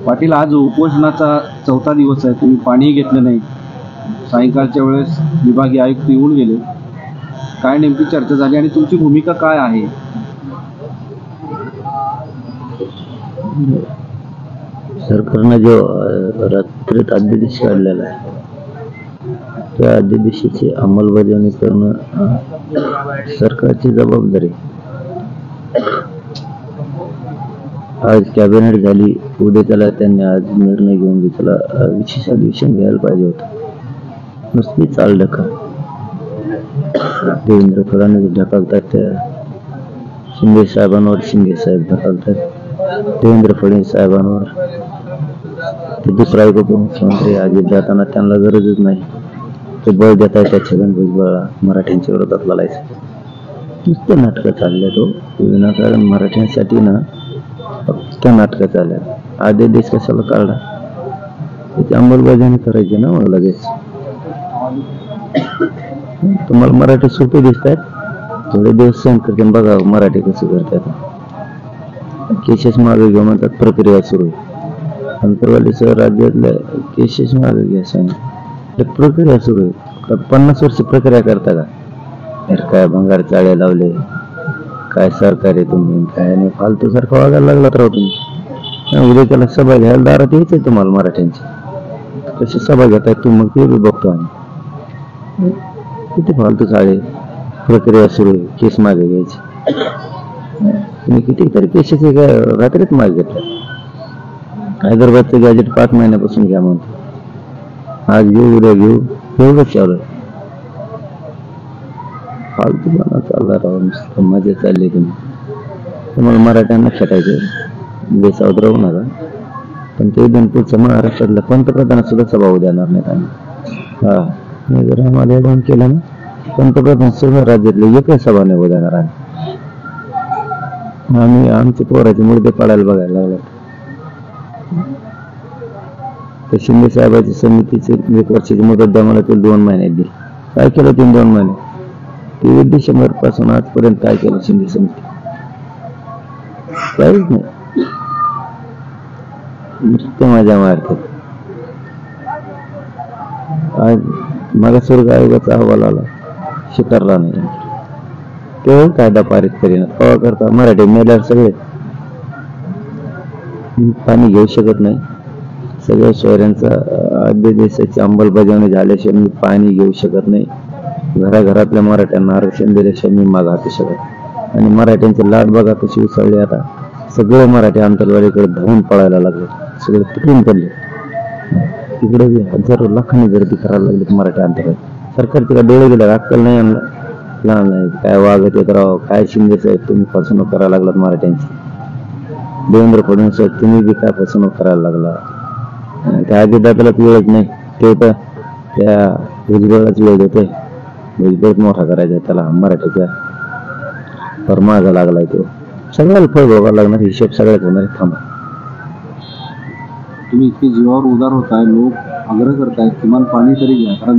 पाटील, आज उपोषणाचा चौथा दिवस आहे. तुम्ही पाणी घेतलं नाही. सायंकाळच्या वेळेस विभागीय आयुक्त येऊन गेले. काय नेमकी चर्चा झाली आणि तुमची भूमिका काय आहे? सरकारने जो रात्रीत अध्यादेश काढलेला आहे त्या अध्यादेशाची अंमलबजावणी करणं सरकारची जबाबदारी. आज कॅबिनेट झाली, उद्या त्याला त्यांनी आज निर्णय घेऊन घेतला. विशेष अधिवेशन घ्यायला पाहिजे होतं. नुसती चाल ढकल. देवेंद्र फडणवीस ढकलतात, त्या शिंदे साहेबांवर शिंदे साहेब ढकलतात, देवेंद्र फडणवीस साहेबांवर ते दुसरा एक उपमुख्यमंत्री अजित जाताना त्यांना गरजच नाही. ते बळ देत आहे त्या छगन भुजबळला मराठ्यांच्या विरोधात लढायचं. नुसतं नाटकं चालले. तो विनाकारण मराठ्यांसाठी ना फक्त नाटकं चालल्या. अध्यादेश कशाला काढला? त्याची अंमलबजावणी करायची ना मग लगेच. तुम्हाला मराठी सोपे दिसत आहेत, थोडे दिवस सहन करते बघा मराठी कसे करतात. केसेस मागे घेऊ म्हणतात, प्रक्रिया सुरू आहे. अंतरवालीसह राज्यातल्या केसेस मागे घ्या सांग, प्रक्रिया सुरू आहे. 50 वर्ष प्रक्रिया करता का? काय भंगार चाळे लावले, काय सरकार आहे तुम्ही, काय नाही फालतू सारखं वागायला लागलात राहू तुम्ही. उद्या त्याला सभा घ्यायला दारात यायचंय तुम्हाला मराठ्यांची. कशी सभा घेताय तू? मग ते बघतो आम्ही. किती फालतू चाळे, प्रक्रिया सुरू आहे, केस मागे घ्यायची. तुम्ही कितीतरी केसेस रात्रीत मागे घेतला. हैदराबादचं गॅजेट 5 महिन्यापासून घ्या म्हणतो. आज घेऊ, उद्या घेऊ, एवढंच चालू आहे. फालतूपणा चालला राहू. नुसतं मजा चालली. तुम्हाला मराठ्यांना खटायचं, बेसावत राहू नका. पण ते दोन पुढचं महाराष्ट्रातल्या पंतप्रधान सुद्धा सभा होऊ देणार नाहीत आम्ही. हा, जर आम्हाला ऍडव्हान्स केलं ना, पंतप्रधान सुद्धा राज्यातले एकही सभा नाही होऊ देणार आम्ही. आमचे पोराचे मुर्दे पाडायला बघायला लागला. तर शिंदे साहेबाची समितीचे 1 वर्षाची मुदत द्या मला, ते 2 महिन्यात दिली. काय केलं 3-2 महिने? 23 डिसेंबर पासून आजपर्यंत काय केलं शिंदे समिती? काहीच नाही. नुसते मजा मारतात. आज मागासवर्ग आयोगाचा अहवाल आला, स्वीकारला नाही. केवळ कायदा पारित करीना. कवा करता? मराठी मेल्यावर सगळे पाणी घेऊ शकत नाही. सगळ्या शहरांचा अध्यादेशाची अंमलबजावणी झाल्याशिवाय मी पाणी घेऊ शकत नाही. घराघरातल्या मराठ्यांना आरक्षण दिल्याशिवाय मी माग हाकू शकत. आणि मराठ्यांची लाट बघा कशी उसळली. आता सगळे मराठी अंतरवाडीकडे धावून पळायला लागले. सगळे तिकडून पडले. तिकडे हजारो लाखांनी गर्दी करायला लागली मराठी अंतरवाडी. सरकारचे का डोळे गेले? अक्कल नाही आणला. लहान नाही काय वागत येत राव. काय शिंदे साहेब तुम्ही फसवणूक करायला लागलात मराठ्यांची. देवेंद्र फडणवीस साहेब तुम्ही बी काय फसवणूक करायला लागला. त्या अजितदादालाच वेळच नाही. ते तर त्या भुजबळाच वेळ देतोय. भुजबळ मोठा करायचा त्याला मराठीच्या परमागा लागलाय. तो सगळ्याला फळ भोगावा लागणार. हिशोब सगळ्यात होणार. थांबा. तुम्ही इतके जीवावर उदार होताय, लोक आग्रह करतायत किमान पाणी तरी घ्या. कारण